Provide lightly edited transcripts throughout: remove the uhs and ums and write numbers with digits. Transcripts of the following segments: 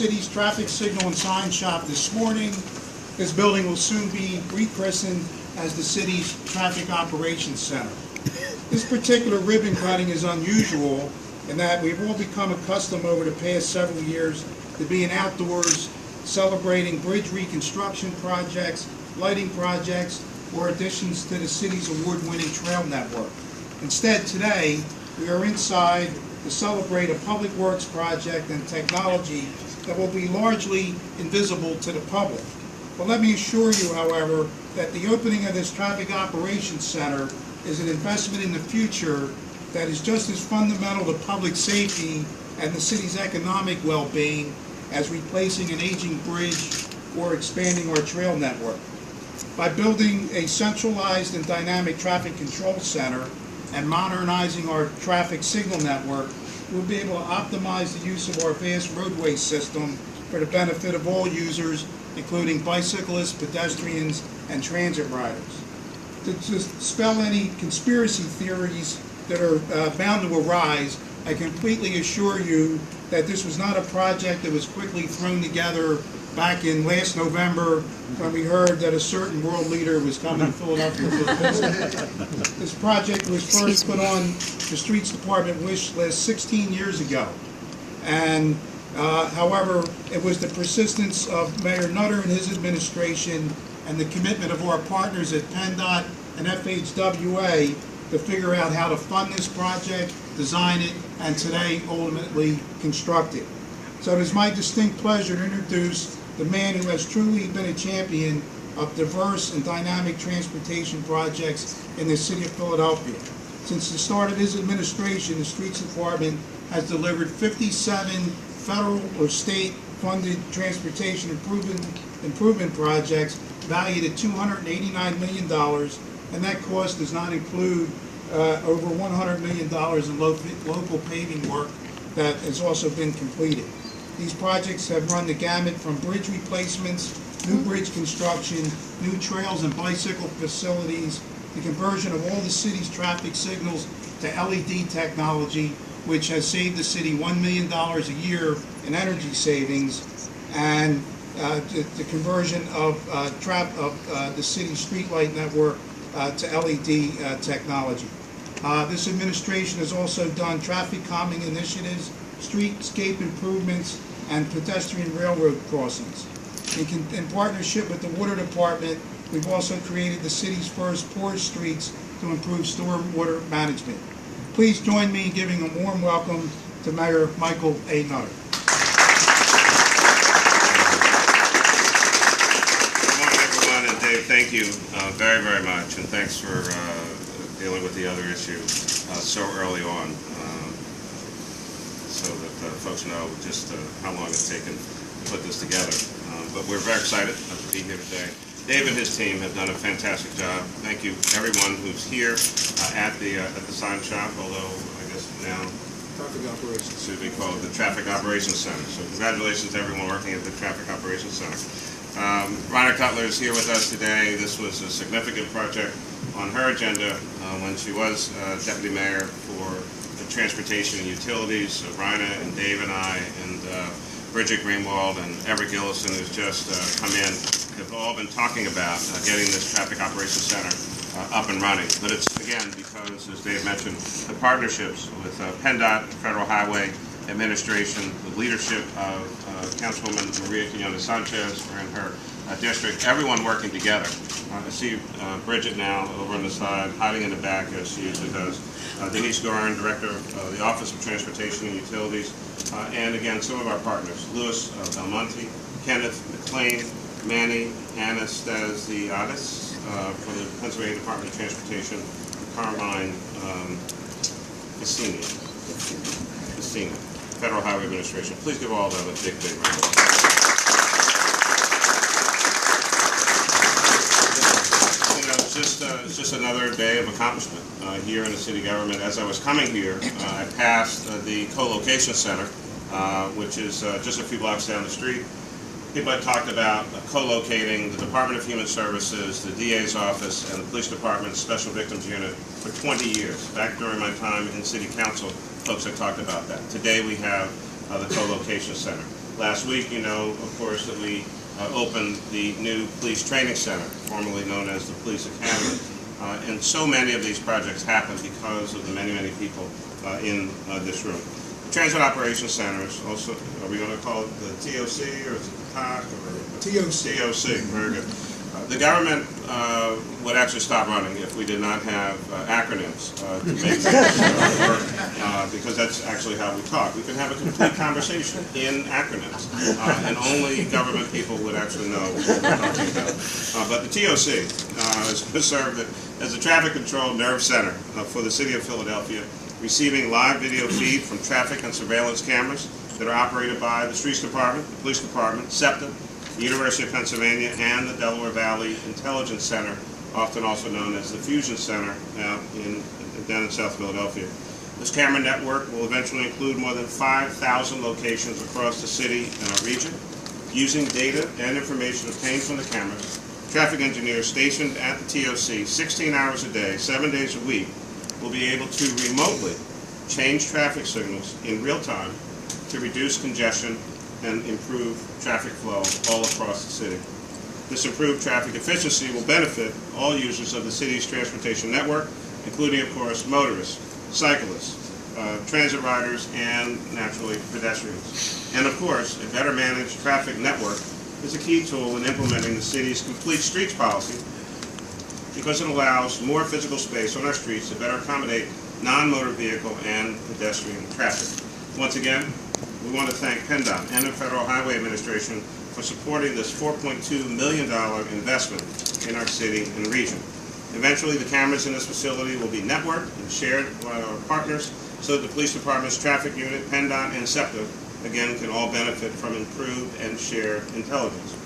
City's traffic signal and sign shop this morning. This building will soon be rechristened as the city's traffic operations center. This particular ribbon cutting is unusual in that we've all become accustomed over the past several years to being outdoors celebrating bridge reconstruction projects, lighting projects, or additions to the city's award-winning trail network. Instead, today, we are inside to celebrate a public works project and technology that will be largely invisible to the public. But let me assure you, however, that the opening of this traffic operations center is an investment in the future that is just as fundamental to public safety and the city's economic well-being as replacing an aging bridge or expanding our trail network. By building a centralized and dynamic traffic control center and modernizing our traffic signal network, we'll be able to optimize the use of our vast roadway system for the benefit of all users, including bicyclists, pedestrians, and transit riders. To dispel any conspiracy theories that are bound to arise, I completely assure you that this was not a project that was quickly thrown together back in last November when we heard that a certain world leader was coming to Philadelphia for a visit. This project was first put on the Streets Department wish list 16 years ago. And however, it was the persistence of Mayor Nutter and his administration and the commitment of our partners at PennDOT and FHWA to figure out how to fund this project, design it, and today ultimately construct it. So it is my distinct pleasure to introduce the man who has truly been a champion of diverse and dynamic transportation projects in the city of Philadelphia. Since the start of his administration, the Streets Department has delivered 57 federal or state-funded transportation improvement projects valued at $289 million, and that cost does not include over $100 million in local paving work that has also been completed. These projects have run the gamut from bridge replacements, new bridge construction, new trails and bicycle facilities, the conversion of all the city's traffic signals to LED technology, which has saved the city $1 million a year in energy savings, and the conversion of the city's streetlight network to LED technology. This administration has also done traffic calming initiatives, streetscape improvements, and pedestrian railroad crossings. In partnership with the Water Department, we've also created the city's first porous streets to improve stormwater management. Please join me in giving a warm welcome to Mayor Michael A. Nutter. Good morning, everyone, and Dave, thank you very, very much, and thanks for dealing with the other issue so early on, so that folks know just how long it's taken to put this together. But we're very excited to be here today. Dave and his team have done a fantastic job. Thank you, everyone who's here at the sign shop, although I guess now Traffic operations should be called the Traffic Operations Center. So congratulations to everyone working at the Traffic Operations Center. Rhonda Cutler is here with us today. This was a significant project on her agenda when she was Deputy Mayor for the Transportation and Utilities. So Rhonda and Dave and I and Bridget Greenwald and Everett Gillison, who's just come in, have all been talking about getting this Traffic Operations Center up and running. But it's, again, because, as Dave mentioned, the partnerships with PennDOT, Federal Highway Administration, the leadership of Councilwoman Maria Quinones-Sanchez in her district, everyone working together. I see Bridget now over on the side, hiding in the back as she usually does. Denise Doran, Director of the Office of Transportation and Utilities, and again, some of our partners, Louis Belmonte, Kenneth McLean, Manny Anastasiadis from the Pennsylvania Department of Transportation, Carmine Cassini, Federal Highway Administration. Please give all of them a big, big round of applause. It's just another day of accomplishment here in the city government. As I was coming here, I passed the co-location center, which is just a few blocks down the street. People had talked about co-locating the Department of Human Services, the DA's office, and the Police Department's Special Victims Unit for 20 years. Back during my time in City Council, folks had talked about that. Today we have the co-location center. Last week, you know, of course, that we opened the new police training center, formerly known as the Police Academy. And so many of these projects happen because of the many, many people in this room. The Transit Operations Centers, also, are we going to call it the TOC or is it the TOC? TOC. TOC, very good. The government would actually stop running if we did not have acronyms to make things work, because that's actually how we talk. We can have a complete conversation in acronyms, and only government people would actually know what we're talking about. But the TOC is served as a traffic control nerve center for the city of Philadelphia, receiving live video feed from traffic and surveillance cameras that are operated by the Streets Department, the Police Department, SEPTA, the University of Pennsylvania, and the Delaware Valley Intelligence Center, often also known as the Fusion Center, down in South Philadelphia. This camera network will eventually include more than 5,000 locations across the city and our region. Using data and information obtained from the cameras, traffic engineers stationed at the TOC 16 hours a day, 7 days a week, will be able to remotely change traffic signals in real time to reduce congestion and improve traffic flow all across the city. This improved traffic efficiency will benefit all users of the city's transportation network, including, of course, motorists, cyclists, transit riders, and, naturally, pedestrians. And, of course, a better managed traffic network is a key tool in implementing the city's complete streets policy, because it allows more physical space on our streets to better accommodate non-motor vehicle and pedestrian traffic. Once again, we want to thank PennDOT and the Federal Highway Administration for supporting this $4.2 million investment in our city and region. Eventually, the cameras in this facility will be networked and shared by our partners so that the Police Department's traffic unit, PennDOT, and SEPTA, again, can all benefit from improved and shared intelligence.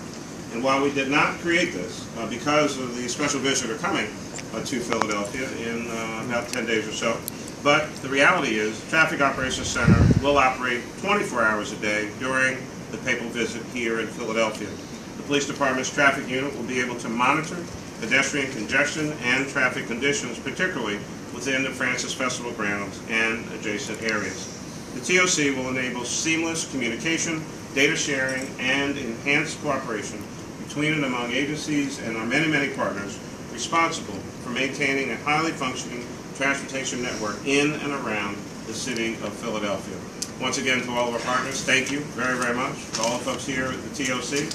And while we did not create this, because of the special visitor coming to Philadelphia in about 10 days or so, but the reality is, the Traffic Operations Center will operate 24 hours a day during the papal visit here in Philadelphia. The Police Department's traffic unit will be able to monitor pedestrian congestion and traffic conditions, particularly within the Francis Festival grounds and adjacent areas. The TOC will enable seamless communication, data sharing, and enhanced cooperation between and among agencies and our many, many partners responsible for maintaining a highly functioning transportation network in and around the city of Philadelphia. Once again, to all of our partners, thank you very, very much. To all the folks here at the TOC,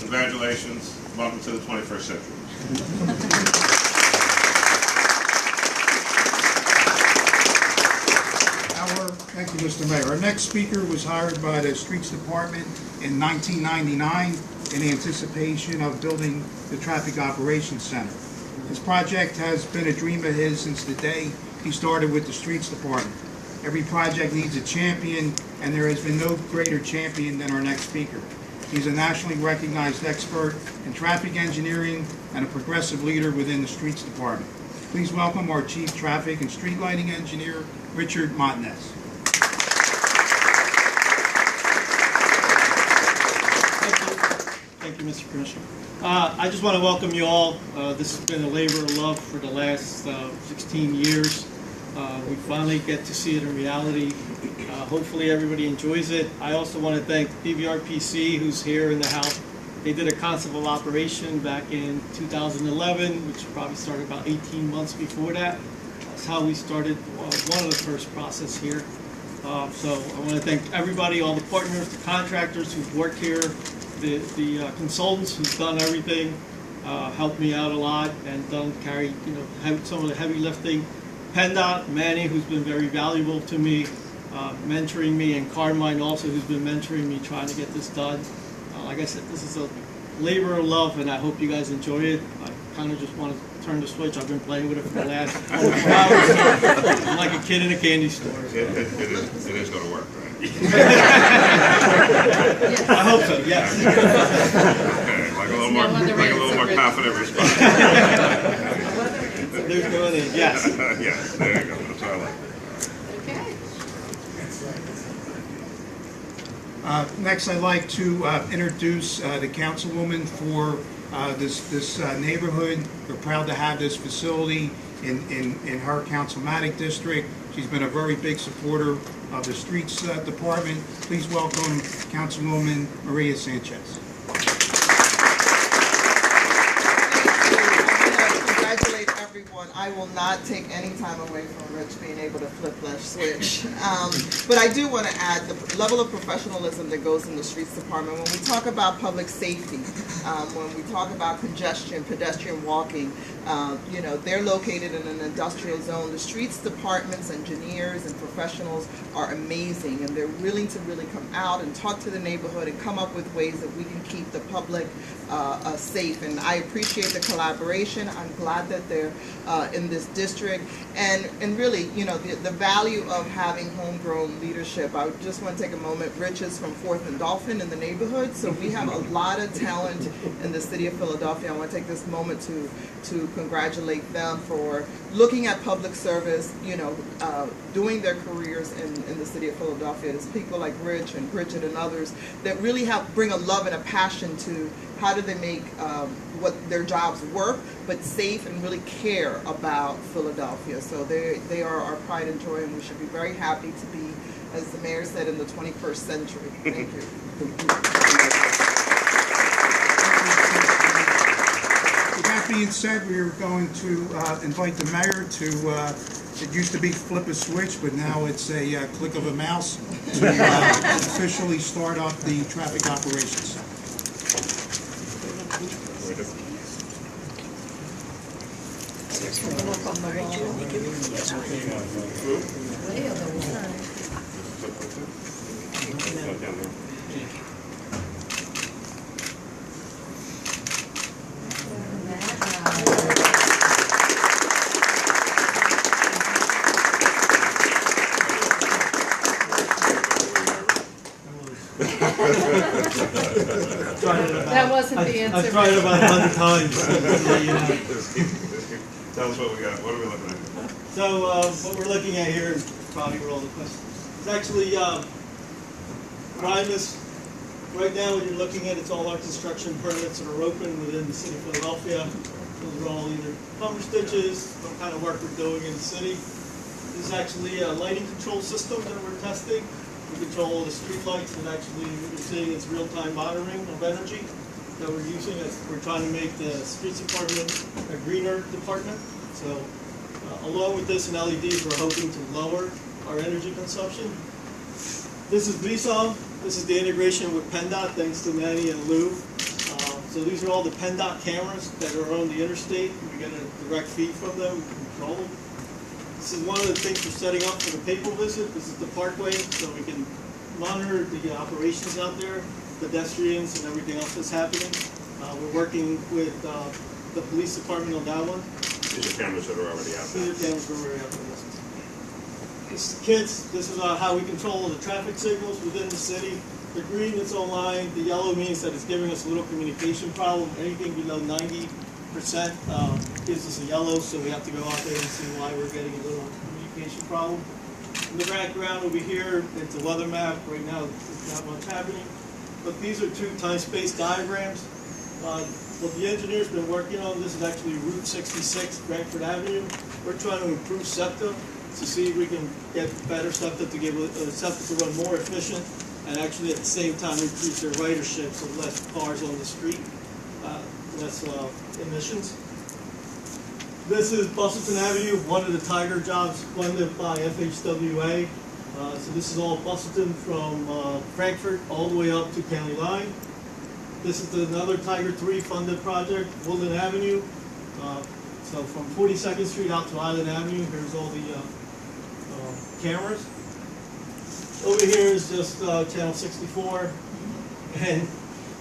congratulations. Welcome to the 21st century. Thank you, Mr. Mayor. Our next speaker was hired by the Streets Department in 1999 in anticipation of building the Traffic Operations Center. This project has been a dream of his since the day he started with the Streets Department. Every project needs a champion, and there has been no greater champion than our next speaker. He's a nationally recognized expert in traffic engineering and a progressive leader within the Streets Department. Please welcome our Chief Traffic and Street Lighting Engineer, Richard Montanez. Thank you, Mr. Commissioner. I just want to welcome you all. This has been a labor of love for the last 16 years. We finally get to see it in reality. Hopefully everybody enjoys it. I also want to thank PVRPC, who's here in the house. They did a concept of operation back in 2011, which probably started about 18 months before that. That's how we started one of the first process here. So I want to thank everybody, all the partners, the contractors who've worked here, the consultants who've done everything, helped me out a lot and carried some of the heavy lifting. PennDOT, Manny, who's been very valuable to me, mentoring me, and Carmine also, who's been mentoring me trying to get this done. Like I said, this is a labor of love, and I hope you guys enjoy it. I kind of just want to turn the switch. I've been playing with it for the last 24 hours. I'm like a kid in a candy store. It is going to work, right? I hope so, yes. Okay, like a little more confident response. There's going in, yes. Yes, there you go. That's what I like. Next, I'd like to introduce the councilwoman for this neighborhood. We're proud to have this facility in her councilmatic district. She's been a very big supporter of the Streets Department. Please welcome Councilwoman Maria Sanchez. Congratulate everyone. I will not take any time away from Rich being able to flip that switch. But I do want to add the level of professionalism that goes in the Streets Department. When we talk about public safety, when we talk about congestion, pedestrian walking, you know, they're located in an industrial zone. The Streets Department's engineers and professionals are amazing, and they're willing to really come out and talk to the neighborhood and come up with ways that we can keep the public safe. And I appreciate the collaboration. I'm glad that they're in this district, and really, you know, the value of having homegrown leadership. I just want to take a moment. Rich is from 4th and Dolphin in the neighborhood, so we have a lot of talent in the city of Philadelphia. I want to take this moment to congratulate them for looking at public service, you know, doing their careers in the city of Philadelphia. There's people like Rich and Bridget and others that really bring a love and a passion to how do they make what their jobs work, but safe, and really care about Philadelphia. So they are our pride and joy, and we should be very happy to be, as the mayor said, in the 21st century. Thank you. With that being said, we are going to invite the mayor to, it used to be flip a switch, but now it's a click of a mouse, to officially start up the Traffic Operations Center. That wasn't the answer. I've tried it about 100 times. Tell us what we got. What are we looking at? So what we're looking at here is probably where all the questions. It's actually Primus. Right now, what you're looking at, it's all our construction permits that are open within the city of Philadelphia. Those are all either bumper stitches, what kind of work we're doing in the city. This is actually a lighting control system that we're testing. We control all the street lights, and actually what you're seeing is real-time monitoring of energy that we're using as we're trying to make the streets department a greener department. So along with this and LEDs, we're hoping to lower our energy consumption. This is VSOM. This is the integration with PennDOT, thanks to Manny and Lou. So these are all the PennDOT cameras that are on the interstate. We get a direct feed from them, we can control them. This is one of the things we're setting up for the people visit. This is the parkway, so we can monitor the operations out there, pedestrians and everything else that's happening. We're working with the police department on that one. These are cameras that are already out there. These are cameras that are already out there. This is kids. This is how we control the traffic signals within the city. The green is online. The yellow means that it's giving us a little communication problem. Anything below 90% gives us a yellow, so we have to go out there and see why we're getting a little communication problem. In the background over here, it's a weather map. Right now, there's not much happening. But these are two time-space diagrams. What the engineer's been working on, this is actually Route 66, Frankfurt Avenue. We're trying to improve SEPTA to see if we can get better SEPTA to give SEPTA to run more efficient, and actually at the same time increase their ridership, so less cars on the street, less emissions. This is Bustleton Avenue, one of the Tiger jobs funded by FHWA. So this is all Bustleton from Frankfurt all the way up to County Line. This is another Tiger 3 funded project, Woodland Avenue. So from 42nd Street out to Island Avenue, here's all the cameras. Over here is just channel 64. And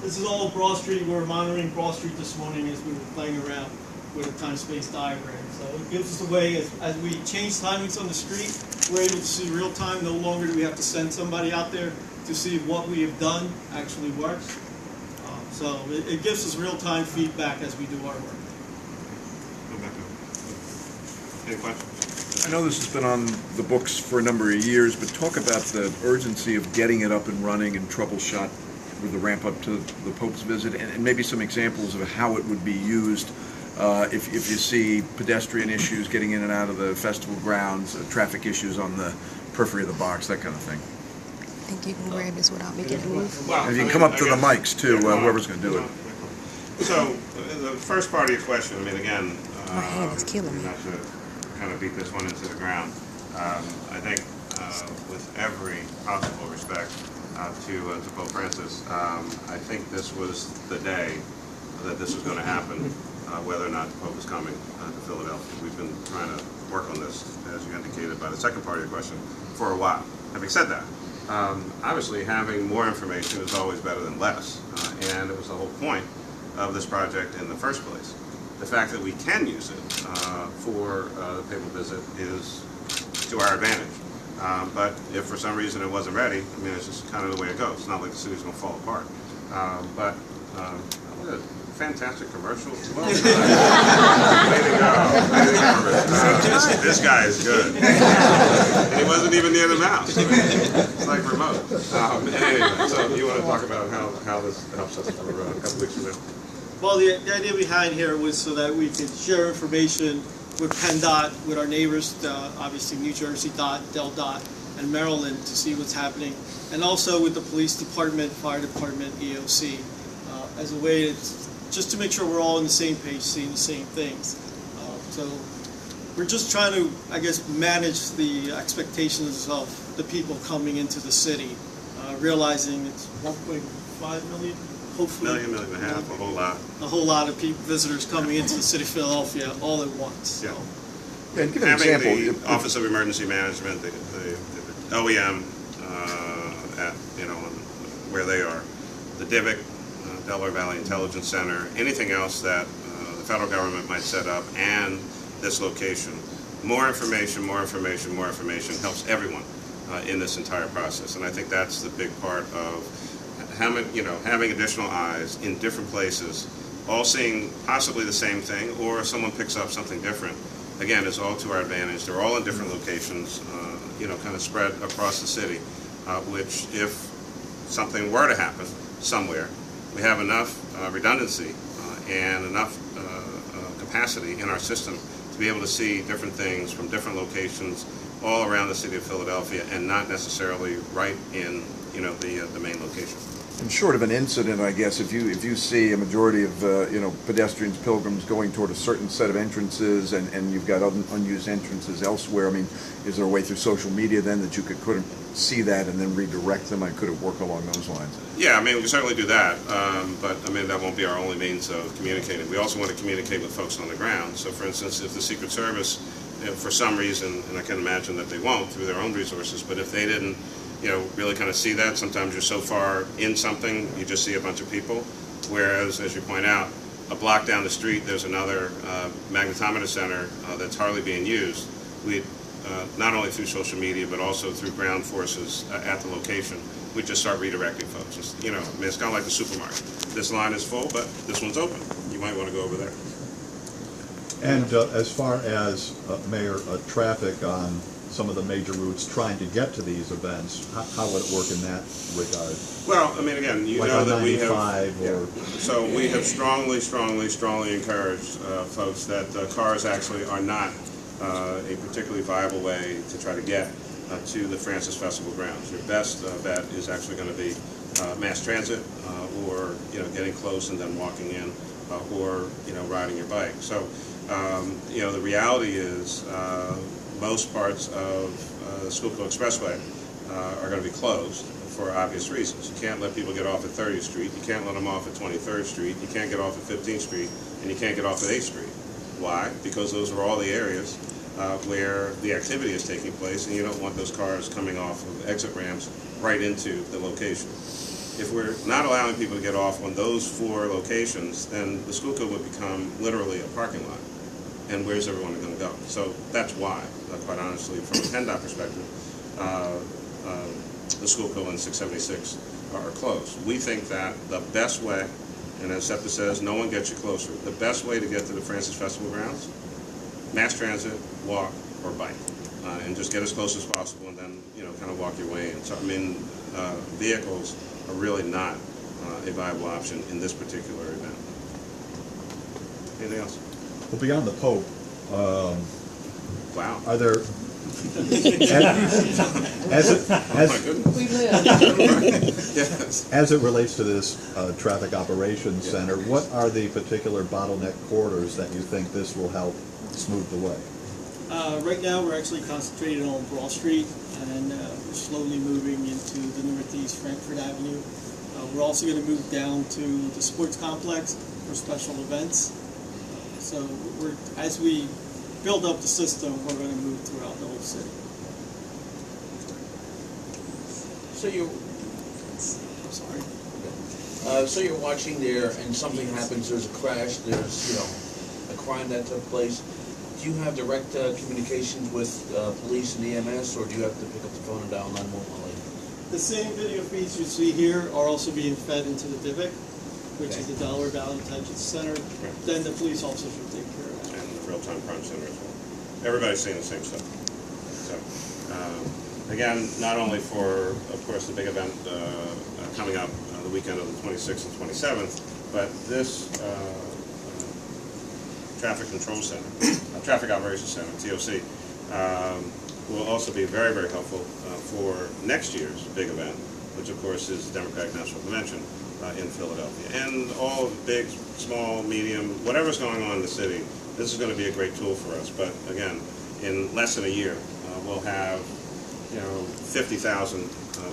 this is all Broad Street. We were monitoring Broad Street this morning as we were playing around with a time-space diagram. So it gives us a way, as we change timings on the street, we're able to see real time. No longer do we have to send somebody out there to see if what we have done actually works. So it gives us real-time feedback as we do our work. Go back up. Any questions? I know this has been on the books for a number of years, but talk about the urgency of getting it up and running and troubleshot with the ramp up to the Pope's visit, and maybe some examples of how it would be used if you see pedestrian issues getting in and out of the festival grounds, traffic issues on the periphery of the box, that kind of thing. I think you can grab this without making it move. Well, And you I can come mean, up to I the guess- mics too, yeah, whoever's going to do it. So, the first part of your question, I mean, again, My hand is killing me. not to kind of beat this one into the ground, I think with every possible respect to Pope Francis, I think this was the day that this was going to happen, whether or not the Pope was coming to Philadelphia. We've been trying to work on this, as you indicated by the second part of your question, for a while. Having said that, obviously having more information is always better than less, and it was the whole point of this project in the first place. The fact that we can use it for the papal visit is to our advantage. But if for some reason it wasn't ready, I mean, it's just kind of the way it goes. It's not like the city's going to fall apart. But what a fantastic commercial. Well, way to go. Way to go, Rich. This guy is good. And he wasn't even near the mouse. It's like remote. Anyway, so you want to talk about how this helps us for a couple weeks from now? Well, the idea behind here was so that we could share information with PennDOT, with our neighbors, obviously New Jersey DOT, Del Dot, and Maryland, to see what's happening, and also with the police department, fire department, EOC, as a way to just to make sure we're all on the same page, seeing the same things. So we're just trying to, I guess, manage the expectations of the people coming into the city, realizing it's 1.5 million. Hopefully, Million and a half, a whole lot. a whole lot of people, visitors coming into the city of Philadelphia all at once. Yeah. So. And give an Having example. the Office of Emergency Management, the OEM, at, where they are, the DIVIC, Delaware Valley Intelligence Center, anything else that the federal government might set up, and this location. More information helps everyone in this entire process. And I think that's the big part of having additional eyes in different places, all seeing possibly the same thing, or if someone picks up something different. Again, it's all to our advantage. They're all in different locations, kind of spread across the city, which if something were to happen somewhere, we have enough redundancy and enough capacity in our system to be able to see different things from different locations all around the city of Philadelphia, and not necessarily right in the main location. And short of an incident, I guess, if you see a majority of pedestrians, pilgrims going toward a certain set of entrances, and you've got unused entrances elsewhere, I mean, is there a way through social media then that you could see that and then redirect them? Could it work along those lines? Yeah, I mean, we can certainly do that, but I mean, that won't be our only means of communicating. We also want to communicate with folks on the ground. So, for instance, if the Secret Service, for some reason, and I can imagine that they won't through their own resources, but if they didn't really kind of see that, sometimes you're so far in something, you just see a bunch of people. Whereas, as you point out, a block down the street, there's another magnetometer center that's hardly being used. We, not only through social media, but also through ground forces at the location, we just start redirecting folks. It's, I mean, it's kind of like the supermarket. This line is full, but this one's open. You might want to go over there. And as far as, Mayor, traffic on some of the major routes trying to get to these events, how would it work in that regard? Well, I mean, again, Like know on that we have, 95 or... so we have strongly encouraged folks that cars actually are not a particularly viable way to try to get to the Francis Festival grounds. Your best bet is actually going to be mass transit, or getting close and then walking in, or riding your bike. So the reality is most parts of the Schuylkill Expressway are going to be closed for obvious reasons. You can't let people get off at 30th Street, you can't let them off at 23rd Street, you can't get off at 15th Street, and you can't get off at 8th Street. Why? Because those are all the areas where the activity is taking place, and you don't want those cars coming off of exit ramps right into the location. If we're not allowing people to get off on those 4 locations, then the Schuylkill would become literally a parking lot. And where's everyone going to go? So that's why, quite honestly, from a PennDOT perspective, the Schuylkill and 676 are closed. We think that the best way, and as SEPTA says, no one gets you closer, the best way to get to the Francis Festival grounds, mass transit, walk, or bike. And just get as close as possible, and then, kind of walk your way in. So, I mean, vehicles are really not a viable option in this particular event. Anything else? Well, beyond the Pope, Wow. are there We live. Yes. As it relates to this traffic operations center, what are the particular bottleneck corridors that you think this will help smooth the way? Right now, we're actually concentrated on Broad Street, and we're slowly moving into the northeast Frankfurt Avenue. We're also going to move down to the sports complex for special events. So as we build up the system, we're going to move throughout the whole city. So you're, I'm sorry. so you're watching there, and something happens. There's a crash. There's a crime that took place. Do you have direct communications with police and EMS, or do you have to pick up the phone and dial 911? The same video feeds you see here are also being fed into the DIVIC, which is the Delaware Valley Detention Center. Then the police officers will take care of that. And the real-time crime center as well. Everybody's seeing the same stuff. So, again, not only for, of course, the big event coming up the weekend of the 26th and 27th, but this traffic control center, traffic operations center, TOC, will also be very, very helpful for next year's big event, which of course is the Democratic National Convention in Philadelphia. And all big, small, medium, whatever's going on in the city, this is going to be a great tool for us. But again, in less than a year, we'll have 50,000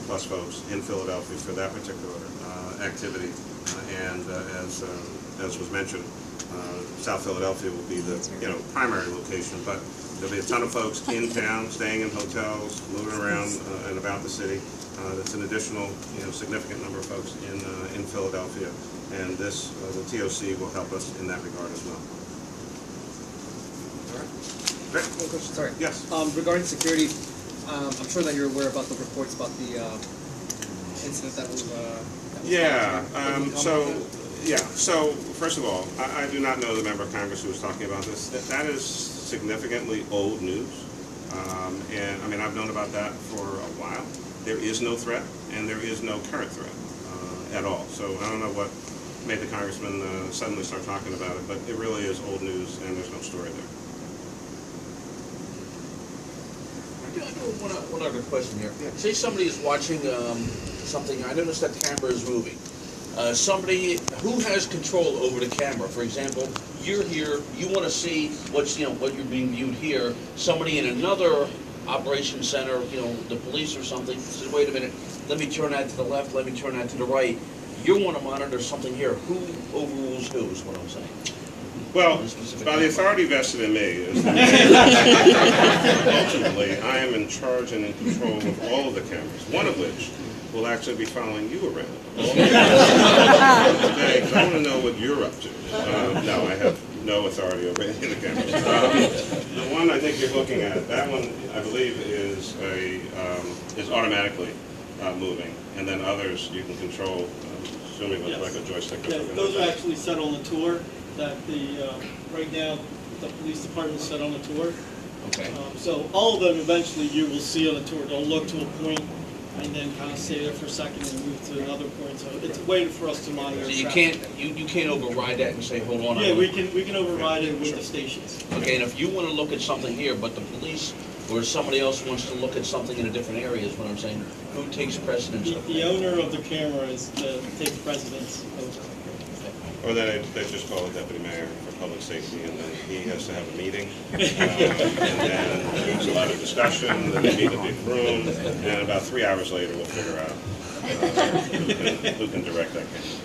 plus folks in Philadelphia for that particular activity. And as was mentioned, South Philadelphia will be the primary location, but there'll be a ton of folks in town, staying in hotels, moving around and about the city. That's an additional significant number of folks in Philadelphia, and this the TOC will help us in that regard as well. All right. Great. One question, sorry. Yes. Regarding security, I'm sure that you're aware about the reports about the incident that was. So first of all, I do not know the member of Congress who was talking about this. That is significantly old news, and I mean I've known about that for a while. There is no threat, and there is no current threat at all. So I don't know what made the congressman suddenly start talking about it, but it really is old news, and there's no story there. I do one other question here. Say somebody is watching something. I noticed that camera is moving. Somebody who has control over the camera. For example, you're here. You want to see what you're being viewed here. Somebody in another operation center, the police or something, says, wait a minute, let me turn that to the left, let me turn that to the right. You want to monitor something here. Who overrules who is what I'm saying. Well, by the authority vested in me, ultimately, I am in charge and in control of all of the cameras, one of which will actually be following you around today, because I want to know what you're up to. No, I have no authority over any of the cameras. The one I think you're looking at, that one I believe is automatically moving, and then others you can control, assuming with like a joystick or something. Those like are that. actually set on the tour. That right now the police department is set on the tour. Okay. So all of them eventually you will see on the tour. They'll look to a point and then kind of stay there for a second and move to another point. So it's a way for us to monitor. So you traffic. can't override that and say, hold on. Yeah, we can override it with the stations. Okay, and if you want to look at something here, but the police or somebody else wants to look at something in a different area, is what I'm saying. Who takes precedence? The owner of the camera takes precedence over. Or then they just call a deputy mayor for public safety, and then he has to have a meeting, and then there's a lot of discussion, then they meet in a big room, and about 3 hours later, we'll figure out who can direct that camera.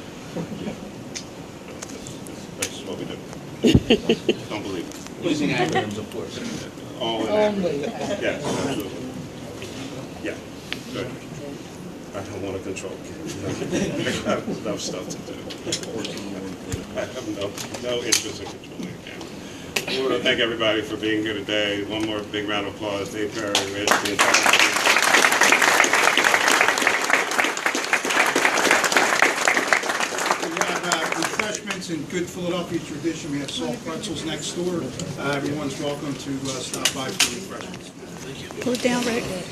That's what we do. Don't believe it. Using acronyms, of course. All in Only. Yes, absolutely. Yeah, good. I don't want to control kids. I have enough stuff to do. I have no interest in controlling the camera. I want to thank everybody for being here today. One more big round of applause. Dave Perri, Rich, the entire team. We have refreshments in good Philadelphia tradition. We have salt pretzels next door. Everyone's welcome to stop by for refreshments. Pull it down right there.